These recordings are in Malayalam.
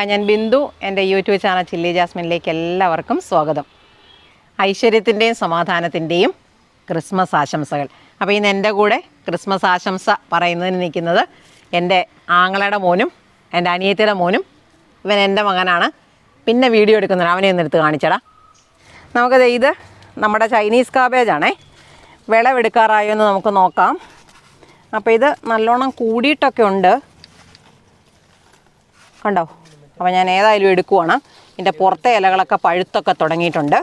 ഞാൻ ബിന്ദു. എൻ്റെ യൂട്യൂബ് ചാനൽ ചില്ലി ജാസ്മിനിലേക്ക് എല്ലാവർക്കും സ്വാഗതം. ഐശ്വര്യത്തിൻ്റെയും സമാധാനത്തിൻ്റെയും ക്രിസ്മസ് ആശംസകൾ. അപ്പോൾ ഇന്ന് എൻ്റെ കൂടെ ക്രിസ്മസ് ആശംസ പറയുന്നതിന് നിൽക്കുന്നത് എൻ്റെ ആങ്ങളയുടെ മോനും എൻ്റെ അനിയത്തിയുടെ മോനും. ഇവൻ എൻ്റെ മകനാണ്. പിന്നെ വീഡിയോ എടുക്കുന്നതാണ്. അവനെ ഒന്ന് എടുത്ത് കാണിച്ചടാ. നമുക്കത് ഇത് നമ്മുടെ ചൈനീസ് കാബേജാണേ. വിളവെടുക്കാറായോ എന്ന് നമുക്ക് നോക്കാം. അപ്പോൾ ഇത് നല്ലോണം കൂടിയിട്ടൊക്കെ ഉണ്ട്, കണ്ടോ. അപ്പോൾ ഞാൻ ഏതായാലും എടുക്കുവാണ്. ഇതിൻ്റെ പുറത്തെ ഇലകളൊക്കെ പഴുത്തൊക്കെ തുടങ്ങിയിട്ടുണ്ട്,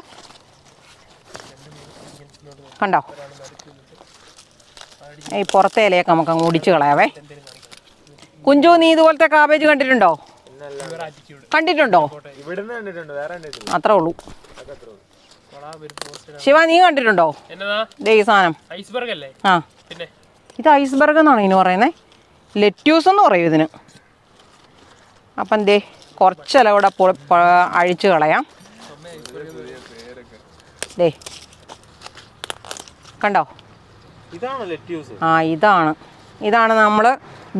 കണ്ടോ. ഈ പുറത്തെ ഇലയൊക്കെ നമുക്ക് അങ്ങ് ഒടിച്ച് കളയാവേ. കുഞ്ചു, നീ ഇതുപോലത്തെ കാബേജ് കണ്ടിട്ടുണ്ടോ? കണ്ടിട്ടുണ്ടോ? അത്രേ ഉള്ളൂ. ശിവ, നീ കണ്ടിട്ടുണ്ടോ? ഈ സാധനം ആ, ഇത് ഐസ്ബർഗ് എന്നാണ് ഇതിന് പറയുന്നത്. ലെറ്റ്യൂസ് എന്ന് പറയും ഇതിന്. അപ്പം ദേ കുറച്ച് ഇല കൂടെ അഴിച്ച് കളയാം. ദേ കണ്ടോ, ആ ഇതാണ് നമ്മൾ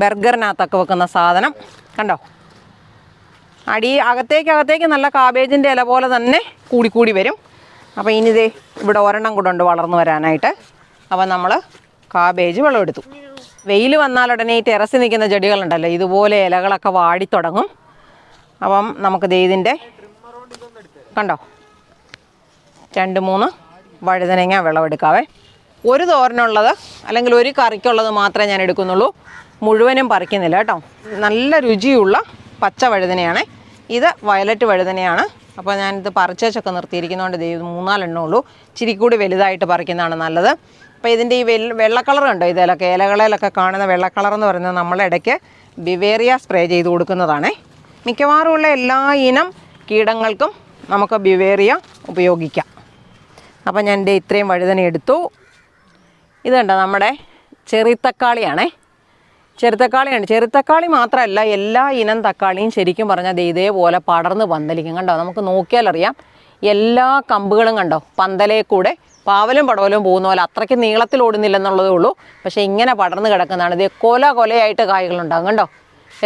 ബർഗറിനകത്തൊക്കെ വെക്കുന്ന സാധനം, കണ്ടോ. അകത്തേക്ക് നല്ല കാബേജിൻ്റെ ഇല പോലെ തന്നെ കൂടി വരും. അപ്പോൾ ഇനി ദേ ഇവിടെ ഒരെണ്ണം കൂടെ ഉണ്ട് വളർന്നു വരാനായിട്ട്. അപ്പം നമ്മൾ കാബേജ് വിളവെടുത്തു. വെയിൽ വന്നാലുടനെ ഈ ടെറസിൽ നിൽക്കുന്ന ചെടികളുണ്ടല്ലോ, ഇതുപോലെ ഇലകളൊക്കെ വാടിത്തുടങ്ങും. അപ്പം നമുക്ക് ഇതിൻ്റെ കണ്ടോ 2-3 വഴുതനങ്ങ വിളവെടുക്കാവേ. ഒരു തോരനുള്ളത് അല്ലെങ്കിൽ ഒരു കറിക്കുള്ളത് മാത്രമേ ഞാൻ എടുക്കുന്നുള്ളൂ, മുഴുവനും പറിക്കുന്നില്ല കേട്ടോ. നല്ല രുചിയുള്ള പച്ച വഴുതനയാണ്. ഇത് വയലറ്റ് വഴുതനയാണ്. അപ്പോൾ ഞാനിത് പറിച്ചൊക്കെ നിർത്തിയിരിക്കുന്നതുകൊണ്ട് ഇത് 3-4 ഉള്ളൂ. ഇച്ചിരി കൂടി വലുതായിട്ട് പറിക്കുന്നതാണ് നല്ലത്. അപ്പോൾ ഇതിൻ്റെ ഈ വെള്ള കളർ കണ്ടോ, ഇലകളിലൊക്കെ കാണുന്ന വെള്ള കളർ എന്ന് പറയുന്നത് നമ്മളിടയ്ക്ക് ബിവേറിയ സ്പ്രേ ചെയ്ത് കൊടുക്കുന്നതാണേ. മിക്കവാറുമുള്ള എല്ലാ ഇനം കീടങ്ങൾക്കും നമുക്ക് ബിവേറിയ ഉപയോഗിക്കാം. അപ്പോൾ ഞാൻ എൻ്റെ ഇത്രയും വഴുതന എടുത്തു. ഇത് കണ്ടോ നമ്മുടെ ചെറിത്തക്കാളിയാണേ. ചെറുത്തക്കാളി മാത്രമല്ല, എല്ലാ ഇനം തക്കാളിയും ശരിക്കും പറഞ്ഞാൽ ഇതേപോലെ പടർന്ന് പന്തലിക്കും, കണ്ടോ. നമുക്ക് നോക്കിയാലറിയാം. എല്ലാ കമ്പുകളും കണ്ടോ പന്തലേ കൂടെ പാവലും പടവലും പോകുന്ന പോലെ അത്രയ്ക്ക് നീളത്തിൽ ഓടുന്നില്ലെന്നുള്ളതേ ഉള്ളൂ. പക്ഷേ ഇങ്ങനെ പടർന്ന് കിടക്കുന്നതാണ്. ഇത് കൊലയായിട്ട് കായ്കളുണ്ടാകും, കണ്ടോ.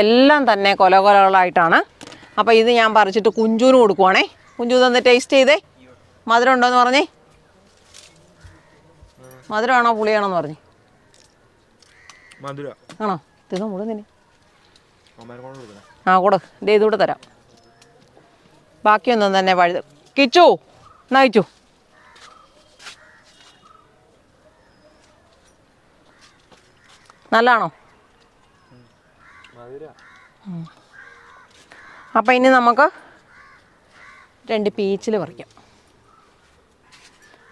എല്ലാം തന്നെ കൊലകളായിട്ടാണ്. അപ്പോൾ ഇത് ഞാൻ പറിച്ചിട്ട് കുഞ്ചുവിന് കൊടുക്കുവാണേ. കുഞ്ചു തന്ന് ടേസ്റ്റ് ചെയ്തേ. മധുരം ഉണ്ടോയെന്ന് പറഞ്ഞേ. മധുരമാണോ പുളിയാണോ എന്ന് പറഞ്ഞേ? ആണോ? തിന്നു മുഴുവൻ ആ കൂടെ ഇതൂടെ തരാം. ബാക്കിയൊന്നും തന്നെ കിച്ചു നയിച്ചു. നല്ലതാണോ? അപ്പം ഇനി നമുക്ക് 2 പീച്ചിൽ പറിക്കാം.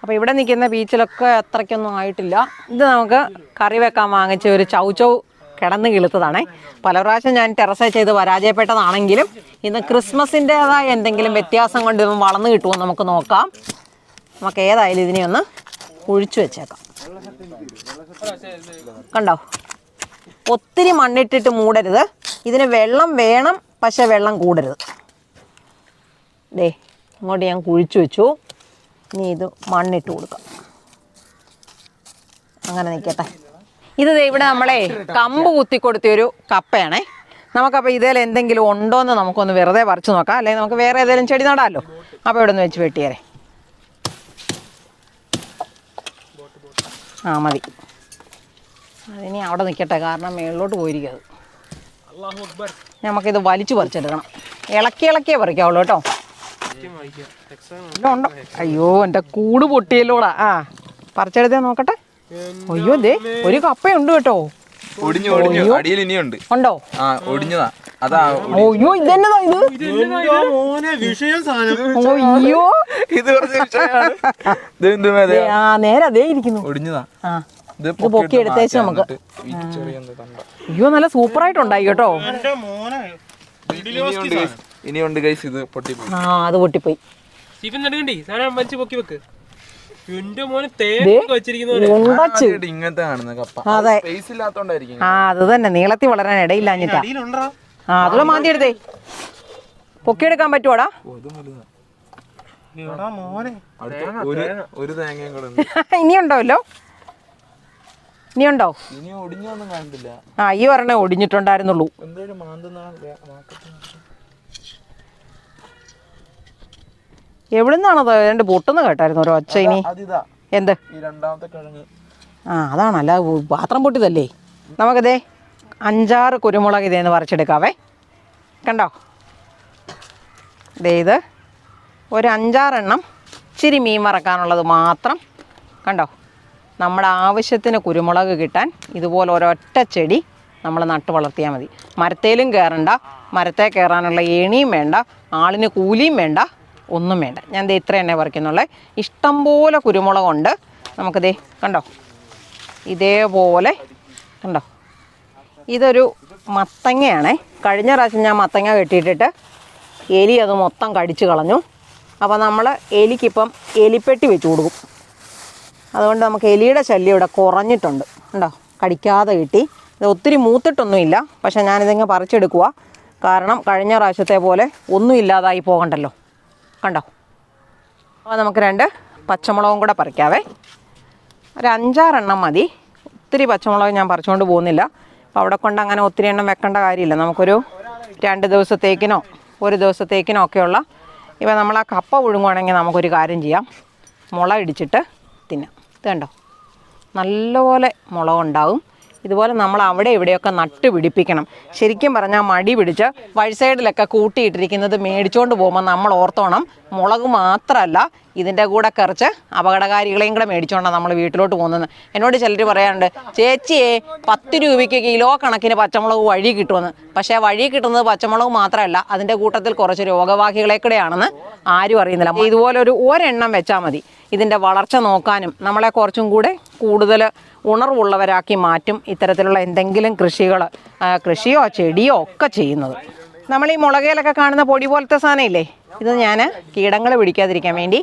അപ്പോൾ ഇവിടെ നിൽക്കുന്ന പീച്ചിലൊക്കെ അത്രയ്ക്കൊന്നും ആയിട്ടില്ല. ഇത് നമുക്ക് കറി വെക്കാൻ വാങ്ങിച്ച ഒരു ചൗ കിടന്ന് കിളുത്തതാണേ. പല പ്രാവശ്യം ഞാൻ ടെറസ് ചെയ്ത് പരാജയപ്പെട്ടതാണെങ്കിലും ഇന്ന് ക്രിസ്മസിൻ്റേതായ എന്തെങ്കിലും വ്യത്യാസം കൊണ്ട് ഇവൻ വളർന്നു കിട്ടുമോ നമുക്ക് നോക്കാം. നമുക്ക് ഏതായാലും ഇതിനെ ഒന്ന് ഒഴിച്ചു വെച്ചേക്കാം. കണ്ടോ, ഒത്തിരി മണ്ണിട്ടിട്ട് മൂടരുത്. ഇതിന് വെള്ളം വേണം, പക്ഷെ വെള്ളം കൂടരുത്. ദേ ഇങ്ങോട്ട് ഞാൻ കുഴിച്ചു വെച്ചു. ഇനി ഇത് മണ്ണിട്ട് കൊടുക്കാം. അങ്ങനെ നിൽക്കട്ടെ. ഇത് ഇവിടെ നമ്മളെ കമ്പ് കുത്തിക്കൊടുത്തിയൊരു കപ്പയാണേ. നമുക്കപ്പോൾ ഇതിൽ എന്തെങ്കിലും ഉണ്ടോയെന്ന് നമുക്കൊന്ന് വെറുതെ പറിച്ചു നോക്കാം, അല്ലെങ്കിൽ നമുക്ക് വേറെ ഏതെങ്കിലും ചെടി നടാമല്ലോ. അപ്പോൾ ഇവിടെ നിന്ന് വെച്ച് വെട്ടിയേരെ. ആ മതി, അതിനി അവിടെ നിൽക്കട്ടെ, കാരണം മേളിലോട്ട് പോയിരിക്കും അത്. നമുക്കിത് വലിച്ചു പറിച്ചെടുക്കണം. ഇളക്കിയേ പറിക്കാവുള്ളൂ കേട്ടോ. ഉണ്ടോ? അയ്യോ, എൻ്റെ കൂട് പൊട്ടിയല്ലോടാ. ആ പറിച്ചെടുത്തേ നോക്കട്ടെ. അയ്യോ, ദേ ഒരു കപ്പയുണ്ട് കേട്ടോ. ഉണ്ടോ? അയ്യോ, ഇതെന്നതാ ഇത്? അയ്യോ, ആ നേരെ അതേ ഇരിക്കുന്നു. ആ ഇത് പൊക്കി എടുത്തേച്ച് നമുക്ക്. അയ്യോ, നല്ല സൂപ്പറായിട്ടുണ്ടായി കേട്ടോ. ആ അത് പൊട്ടിപ്പോയി. ആ അത് തന്നെ, നീളത്തിൽ വളരാൻ ഇടയില്ലാഞ്ഞിട്ടാ. ആ അതുകൂടെ മാന്തി എടുത്തേ. പൊക്കിയെടുക്കാൻ പറ്റുവാടാ? ഇനിയുണ്ടോല്ലോ? ഇനിയുണ്ടോ? ആ ഈ ഒരെണ്ണേ ഒടിഞ്ഞിട്ടുണ്ടായിരുന്നുള്ളൂ. എവിടുന്നാണത് രണ്ട് പൊട്ടുന്ന കേട്ടായിരുന്നു ഓരോ ഒച്ച. ഇനി എന്ത് അതാണല്ല പാത്രം പൊട്ടിയതല്ലേ. നമുക്കിതേ 5-6 കുരുമുളക് ഇതേന്ന് പറിച്ചെടുക്കാവേ. കണ്ടോ, ഇത് ഒരു 5-6 എണ്ണം ഇച്ചിരി മീൻ വറക്കാനുള്ളത് മാത്രം. കണ്ടോ, നമ്മുടെ ആവശ്യത്തിന് കുരുമുളക് കിട്ടാൻ ഇതുപോലെ ഒരൊറ്റ ചെടി നമ്മൾ നട്ട് വളർത്തിയാൽ മതി. മരത്തേലും കയറണ്ട, മരത്തെ കയറാനുള്ള ഏണിയും വേണ്ട, ആളിന് കൂലിയും വേണ്ട, ഒന്നും വേണ്ട. ഞാൻ ദേ ഇത്ര എണ്ണ പറിക്കുന്നുള്ളേ. ഇഷ്ടംപോലെ കുരുമുളകുണ്ട്. നമുക്കിതേ കണ്ടോ, ഇതേപോലെ കണ്ടോ. ഇതൊരു മത്തങ്ങയാണേ. കഴിഞ്ഞ പ്രാവശ്യം ഞാൻ മത്തങ്ങ കെട്ടിയിട്ടിട്ട് എലി അത് മൊത്തം കടിച്ചു കളഞ്ഞു. അപ്പോൾ നമ്മൾ എലിക്കിപ്പം എലിപ്പെട്ടി വെച്ച് കൊടുക്കും. അതുകൊണ്ട് നമുക്ക് എലിയുടെ ശല്യം ഇവിടെ കുറഞ്ഞിട്ടുണ്ട്. കണ്ടോ, കടിക്കാതെ കിട്ടി. ഇത് ഒത്തിരി മൂത്തിട്ടൊന്നുമില്ല, പക്ഷേ ഞാനിതിങ്ങ് പറിച്ചെടുക്കുക. കാരണം കഴിഞ്ഞ പ്രാവശ്യത്തെ പോലെ ഒന്നും ഇല്ലാതായി പോകണ്ടല്ലോ. കണ്ടോ. അപ്പോൾ നമുക്ക് 2 പച്ചമുളകും കൂടെ പറിക്കാവേ. ഒരു 5-6 എണ്ണം മതി. ഒത്തിരി പച്ചമുളക് ഞാൻ പറിച്ചുകൊണ്ട് പോകുന്നില്ല. അപ്പോൾ അവിടെ കൊണ്ട് അങ്ങനെ ഒത്തിരി എണ്ണം വെക്കേണ്ട കാര്യമില്ല. നമുക്കൊരു 2 ദിവസത്തേക്കിനോ 1 ദിവസത്തേക്കിനോ ഒക്കെയുള്ള. ഇപ്പോൾ നമ്മൾ ആ കപ്പ പുഴുങ്ങുവാണെങ്കിൽ നമുക്കൊരു കാര്യം ചെയ്യാം, മുള ഇടിച്ചിട്ട് തിന്നാം. ഇത് കണ്ടോ, നല്ലപോലെ മുളകുണ്ടാകും. ഇതുപോലെ നമ്മൾ അവിടെ ഇവിടെയൊക്കെ നട്ട് പിടിപ്പിക്കണം. ശരിക്കും പറഞ്ഞാൽ മടി പിടിച്ച് വഴി സൈഡിലൊക്കെ കൂട്ടിയിട്ടിരിക്കുന്നത് മേടിച്ചുകൊണ്ട് പോകുമ്പോൾ നമ്മൾ ഓർത്തോണം, മുളക് മാത്രമല്ല ഇതിൻ്റെ കൂടെ കുറച്ച് അപകടകാരികളെയും കൂടെ മേടിച്ചുകൊണ്ടാണ് നമ്മൾ വീട്ടിലോട്ട് പോകുന്നത്. എന്നോട് ചിലർ പറയാറുണ്ട്, ചേച്ചിയെ 10 രൂപയ്ക്ക് കിലോ കണക്കിന് പച്ചമുളക് വഴി കിട്ടുമെന്ന്. പക്ഷേ വഴി കിട്ടുന്നത് പച്ചമുളക് മാത്രമല്ല, അതിൻ്റെ കൂട്ടത്തിൽ കുറച്ച് രോഗവാഹികളെ കൂടെയാണെന്ന് ആരും അറിയുന്നില്ല. ഇതുപോലെ ഒരെണ്ണം വെച്ചാൽ മതി ഇതിൻ്റെ വളർച്ച നോക്കാനും നമ്മളെ കുറച്ചും കൂടെ കൂടുതൽ ഉണർവുള്ളവരാക്കി മാറ്റും ഇത്തരത്തിലുള്ള എന്തെങ്കിലും കൃഷിയോ ചെടിയോ ഒക്കെ ചെയ്യുന്നത്. നമ്മൾ ഈ മുളകയിലൊക്കെ കാണുന്ന പൊടി പോലത്തെ സാധനം ഇല്ലേ, ഇത് ഞാൻ കീടങ്ങൾ പിടിക്കാതിരിക്കാൻ വേണ്ടി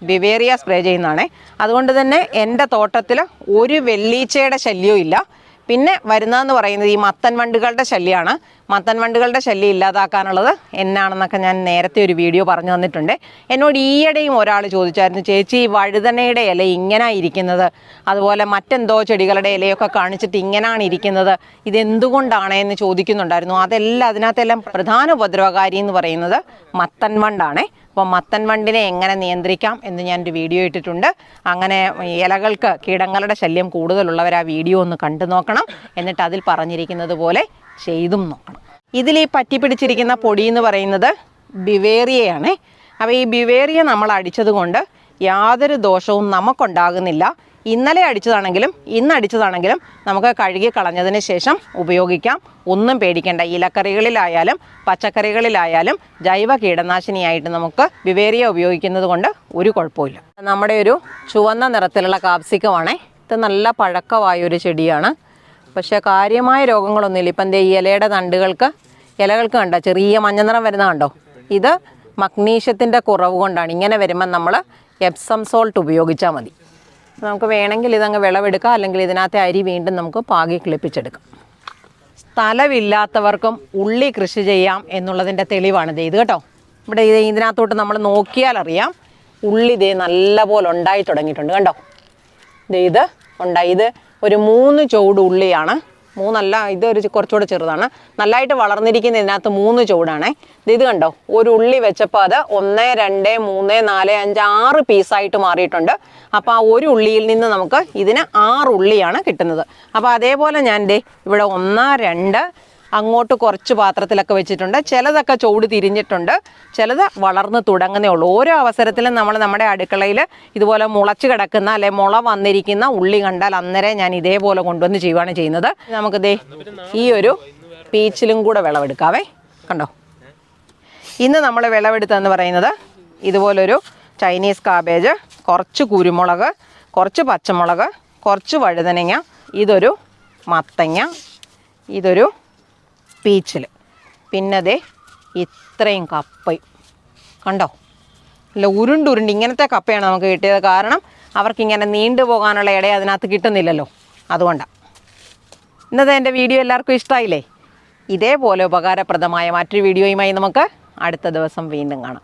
ബിവേറിയ സ്പ്രേ ചെയ്യുന്നതാണ്. അതുകൊണ്ട് തന്നെ എൻ്റെ തോട്ടത്തിൽ ഒരു വെള്ളീച്ചയുടെ ശല്യവും ഇല്ല. പിന്നെ വരുന്നതെന്ന് പറയുന്നത് ഈ മത്തൻ വണ്ടുകളുടെ ശല്യമാണ്. മത്തൻ വണ്ടുകളുടെ ശല്യം ഇല്ലാതാക്കാനുള്ളത് എന്നാണെന്നൊക്കെ ഞാൻ നേരത്തെ ഒരു വീഡിയോ പറഞ്ഞു തന്നിട്ടുണ്ട്. എന്നോട് ഈയിടെയും ഒരാൾ ചോദിച്ചായിരുന്നു, ചേച്ചി വഴുതനയുടെ ഇല ഇങ്ങനെ ഇരിക്കുന്നത്, അതുപോലെ മറ്റെന്തോ ചെടികളുടെ ഇലയൊക്കെ കാണിച്ചിട്ട് ഇങ്ങനെയാണ് ഇരിക്കുന്നത്, ഇതെന്തുകൊണ്ടാണ് എന്ന് ചോദിക്കുന്നുണ്ടായിരുന്നു. അതിനകത്തെല്ലാം പ്രധാന ഉപദ്രവകാരി എന്ന് പറയുന്നത് മത്തൻ വണ്ടാണ്. അപ്പോൾ മത്തൻ വണ്ടിനെ എങ്ങനെ നിയന്ത്രിക്കാം എന്ന് ഞാനൊരു വീഡിയോ ഇട്ടിട്ടുണ്ട്. അങ്ങനെ ഇലകൾക്ക് കീടങ്ങളുടെ ശല്യം കൂടുതലുള്ളവർ ആ വീഡിയോ ഒന്ന് കണ്ടു നോക്കണം. എന്നിട്ട് അതിൽ പറഞ്ഞിരിക്കുന്നത് പോലെ ചെയ്തും നോക്കണം. ഇതിൽ ഈ പറ്റി പിടിച്ചിരിക്കുന്ന പൊടി എന്ന് പറയുന്നത് ബിവേറിയയാണ്. അപ്പോൾ ഈ ബിവേറിയ നമ്മൾ അടിച്ചത് കൊണ്ട് യാതൊരു ദോഷവും നമുക്കുണ്ടാകുന്നില്ല. ഇന്നലെ അടിച്ചതാണെങ്കിലും ഇന്ന് അടിച്ചതാണെങ്കിലും നമുക്ക് കഴുകി കളഞ്ഞതിന് ശേഷം ഉപയോഗിക്കാം. ഒന്നും പേടിക്കേണ്ട. ഇലക്കറികളിലായാലും പച്ചക്കറികളിലായാലും ജൈവ കീടനാശിനിയായിട്ട് നമുക്ക് ബിവേറിയ ഉപയോഗിക്കുന്നത് കൊണ്ട് ഒരു കുഴപ്പമില്ല. നമ്മുടെ ഒരു ചുവന്ന നിറത്തിലുള്ള കാപ്സിക്കമാണ്. ഇത് നല്ല പഴക്കമായൊരു ചെടിയാണ്. പക്ഷേ കാര്യമായ രോഗങ്ങളൊന്നുമില്ല. ഇപ്പം ഈ ഇലയുടെ തണ്ടുകൾക്ക് ഇലകൾക്ക് കണ്ടോ ചെറിയ മഞ്ഞ നിറം വരുന്ന കണ്ടോ. ഇത് മഗ്നീഷ്യത്തിൻ്റെ കുറവ് കൊണ്ടാണ്. ഇങ്ങനെ വരുമ്പം നമ്മൾ എപ്സം സോൾട്ട് ഉപയോഗിച്ചാൽ മതി. നമുക്ക് വേണമെങ്കിൽ ഇതങ്ങ് വിളവെടുക്കാം, അല്ലെങ്കിൽ ഇതിനകത്തെ അരി വീണ്ടും നമുക്ക് പാകി കിളിപ്പിച്ചെടുക്കാം. സ്ഥലമില്ലാത്തവർക്കും ഉള്ളി കൃഷി ചെയ്യാം എന്നുള്ളതിൻ്റെ തെളിവാണിത്. ഇത് കേട്ടോ, ഇവിടെ ഇതിനകത്തോട്ട് നമ്മൾ നോക്കിയാൽ അറിയാം ഉള്ളി ഇതേ നല്ല പോലെ ഉണ്ടായി തുടങ്ങിയിട്ടുണ്ട്. കണ്ടോ, ഇത് ഉണ്ടായി. ഇത് ഒരു 3 ചുവട് ഉള്ളിയാണ്. 3 അല്ല, ഇതൊരു കുറച്ചുകൂടെ ചെറുതാണ്. നല്ലതായിട്ട് വളർന്നിരിക്കുന്ന ഇതിനകത്ത് 3 ചുവടാണ്. ഇത് കണ്ടോ, ഒരു ഉള്ളി വെച്ചപ്പോൾ അത് 1, 2, 3, 4, 5, 6 പീസായിട്ട് മാറിയിട്ടുണ്ട്. അപ്പോൾ ആ ഒരു ഉള്ളിയിൽ നിന്ന് നമുക്ക് ഇതിന് 6 ഉള്ളിയാണ് കിട്ടുന്നത്. അപ്പോൾ അതേപോലെ ഞാൻ ഇവിടെ 1, 2 അങ്ങോട്ട് കുറച്ച് പാത്രത്തിലൊക്കെ വെച്ചിട്ടുണ്ട്. ചിലതൊക്കെ ചുവട് തിരിഞ്ഞിട്ടുണ്ട്, ചിലത് വളർന്ന് തുടങ്ങുന്നേ ഉള്ളൂ. ഓരോ അവസരത്തിലും നമ്മൾ നമ്മുടെ അടുക്കളയിൽ ഇതുപോലെ മുളച്ച് കിടക്കുന്ന അല്ലെ മുള വന്നിരിക്കുന്ന ഉള്ളി കണ്ടാൽ അന്നേരം ഞാൻ ഇതേപോലെ കൊണ്ടുവന്ന് ചെയ്യുകയാണ് ചെയ്യുന്നത്. നമുക്ക് ഈ ഒരു പീച്ചിലും കൂടെ വിളവെടുക്കാവേ. കണ്ടോ, ഇന്ന് നമ്മൾ വിളവെടുത്തതെന്ന് പറയുന്നത് ഇതുപോലൊരു ചൈനീസ് കാബേജ്, കുറച്ച് കുരുമുളക്, കുറച്ച് പച്ചമുളക്, കുറച്ച് വഴുതനങ്ങ, ഇതൊരു മത്തങ്ങ, ഇതൊരു പീച്ചിൽ, പിന്നെ ഇത്രയും കപ്പയും. കണ്ടോ, അല്ല ഉരുണ്ടുരുണ്ട് ഇങ്ങനത്തെ കപ്പയാണ് നമുക്ക് കിട്ടിയത്. കാരണം അവർക്കിങ്ങനെ നീണ്ടു പോകാനുള്ള ഇട അതിനകത്ത് കിട്ടുന്നില്ലല്ലോ, അതുകൊണ്ടാണ്. ഇന്നത്തെ എൻ്റെ വീഡിയോ എല്ലാവർക്കും ഇഷ്ടമായില്ലേ? ഇതേപോലെ ഉപകാരപ്രദമായ മറ്റൊരു വീഡിയോയുമായി നമുക്ക് അടുത്ത ദിവസം വീണ്ടും കാണാം.